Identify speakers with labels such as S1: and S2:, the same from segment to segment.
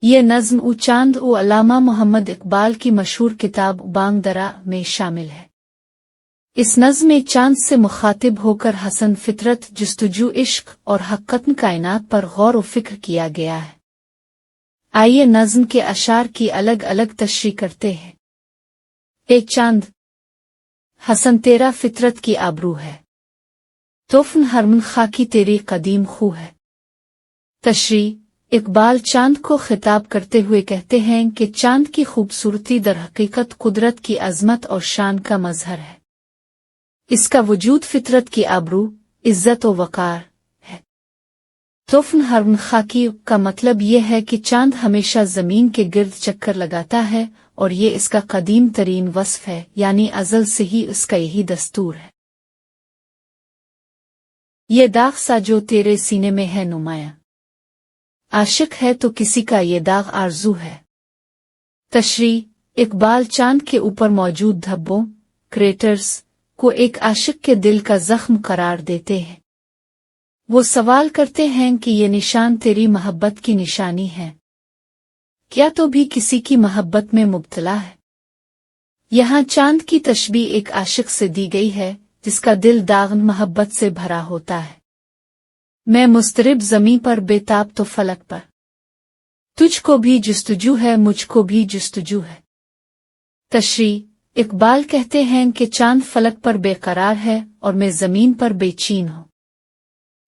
S1: ये नज़्म उ चांद उ अल्लामा मोहम्मद इकबाल की मशहूर किताब बांग दरा में शामिल है। इस नज़्म में चांद से मुखातिब होकर हसन फितरत, जुस्तजू, इश्क और हक़ीक़त कायनात पर गौर व फिक्र किया गया है। आइए नज़्म के अशार की अलग अलग तशरीह करते हैं। ए चांद, हसन तेरा फितरत की आबरू है, तोफ़न हरमन खाकी तेरी कदीम खू है। तशरीह, इकबाल चांद को खिताब करते हुए कहते हैं कि चांद की खूबसूरती दर हकीकत कुदरत की अज़मत और शान का मज़हर है। इसका वजूद फितरत की आबरू, इज़्ज़त व वक़ार है। तोफ़न हरमन खाकी का मतलब ये है कि चांद हमेशा ज़मीन के गिर्द चक्कर लगाता है और ये इसका कदीम तरीन वस्फ़ है, यानी अज़ल से ही इसका यही दस्तूर है। ये दाग सा जो तेरे सीने में है नुमाया, आशिक है तो किसी का ये दाग आरज़ू है। तशरीह, इकबाल चांद के ऊपर मौजूद धब्बों, क्रेटर्स को एक आशिक के दिल का ज़ख्म करार देते हैं। वो सवाल करते हैं कि ये निशान तेरी मोहब्बत की निशानी है, क्या तो भी किसी की मोहब्बत में मुब्तला है। यहाँ चांद की तशबीह एक आशिक से दी गई है जिसका दिल दागन मोहब्बत से भरा होता है। मैं मुस्तरिब ज़मीं पर बेताब तो फलक पर, तुझको भी जुस्तजू है मुझको भी जुस्तजू है। तशरीह, इकबाल कहते हैं कि चांद फलक पर बेकरार है और मैं ज़मीन पर बेचैन हूँ।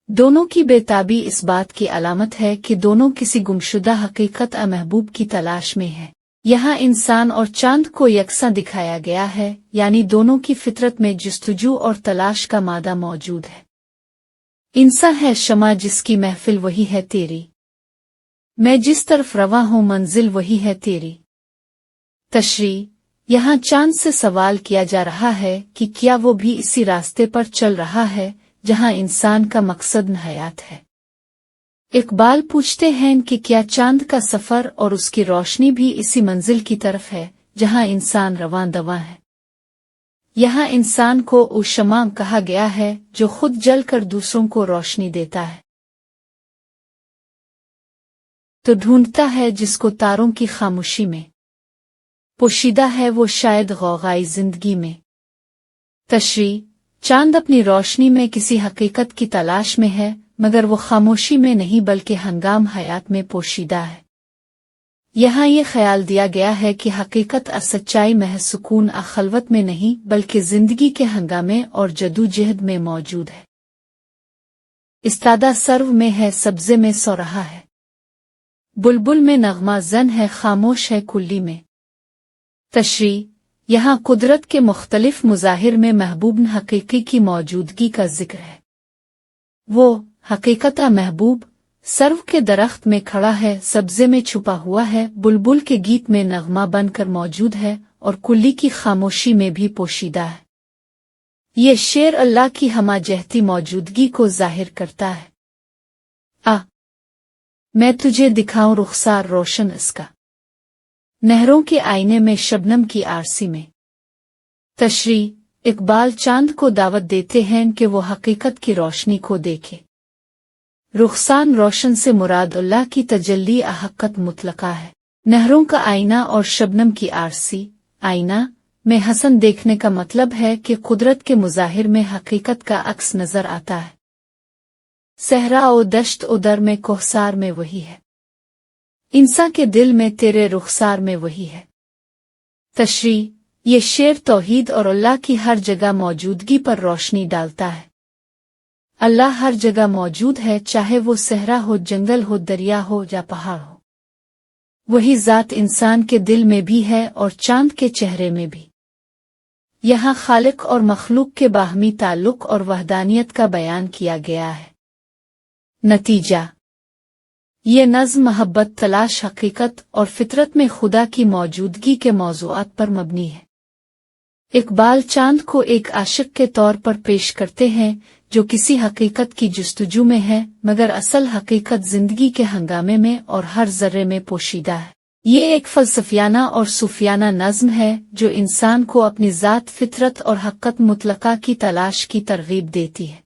S1: दोनों की बेताबी इस बात की अलामत है कि दोनों किसी गुमशुदा हकीकत महबूब की तलाश में हैं। यहाँ इंसान और चांद को यकसा दिखाया गया है, यानी दोनों की फितरत में जुस्तजू और तलाश का मादा मौजूद है। इंसान है शमा जिसकी महफिल वही है तेरी, मैं जिस तरफ रवा हूँ मंजिल वही है तेरी। तशरीह, यहाँ चांद से सवाल किया जा रहा है कि क्या वो भी इसी रास्ते पर चल रहा है जहाँ इंसान का मकसद हयात है। इकबाल पूछते हैं कि क्या चांद का सफ़र और उसकी रोशनी भी इसी मंजिल की तरफ है जहाँ इंसान रवां दवा है। यहाँ इंसान को उस शमा कहा गया है जो खुद जल कर दूसरों को रोशनी देता है, तो ढूंढता है जिसको तारों की खामोशी में, पोशीदा है वो शायद गौगाई जिंदगी में। तशरीह, चांद अपनी रोशनी में किसी हकीकत की तलाश में है, मगर वो खामोशी में नहीं बल्कि हंगाम हयात में पोशीदा है। यहाँ ये ख्याल दिया गया है कि हकीकत सच्चाई महज सुकून खलवत में नहीं बल्कि जिंदगी के हंगामे और जदोजहद में मौजूद है। इस्तादा सर्व में है, सब्जे में सो रहा है, बुलबुल में नगमा जन है, खामोश है कुल्ली में। तशरीह, यहाँ कुदरत के मुख्तलिफ मुज़ाहिर में महबूब हकीकी की मौजूदगी का जिक्र है। वो हकीकत महबूब सर्व के दरख्त में खड़ा है, सब्जे में छुपा हुआ है, बुलबुल के गीत में नगमा बनकर मौजूद है और कुल्ली की खामोशी में भी पोशीदा है। ये शेर अल्लाह की हमाजहती मौजूदगी को जाहिर करता है। मैं तुझे दिखाऊं रुखसार रोशन इसका, नहरों के आईने में शबनम की आरसी में। तशरीह, इकबाल चांद को दावत देते हैं कि वो हकीकत की रोशनी को देखे। रुखसान रोशन से मुराद अल्लाह की तजल्ली हक़ीक़त मुतलका है। नहरों का आईना और शबनम की आरसी, आईना में हसन देखने का मतलब है कि कुदरत के मुज़ाहिर में हकीकत का अक्स नजर आता है। सहरा ओ दश्त ओ दर में कोहसार में वही है, इंसान के दिल में तेरे रुखसार में वही है। तशरीह, ये शेर तौहीद और अल्लाह की हर जगह मौजूदगी पर रोशनी डालता है। अल्लाह हर जगह मौजूद है, चाहे वो सहरा हो, जंगल हो, दरिया हो या पहाड़ हो। वही ज़ात इंसान के दिल में भी है और चांद के चेहरे में भी। यहाँ खालिक और मखलूक के बाहमी ताल्लुक और वहदानियत का बयान किया गया है। नतीजा, ये नज़्म मोहब्बत, तलाश, हकीकत और फितरत में खुदा की मौजूदगी के मौज़ूआत पर मबनी है। इकबाल चांद को एक आशिक के तौर पर पेश करते हैं जो किसी हकीकत की जुस्तजू में है, मगर असल हकीकत जिंदगी के हंगामे में और हर जर्रे में पोशीदा है। ये एक फलसफियाना और सूफियाना नज़्म है जो इंसान को अपनी ज़ात, फितरत और हक़ीक़त मुतलका की तलाश की तरगीब देती है।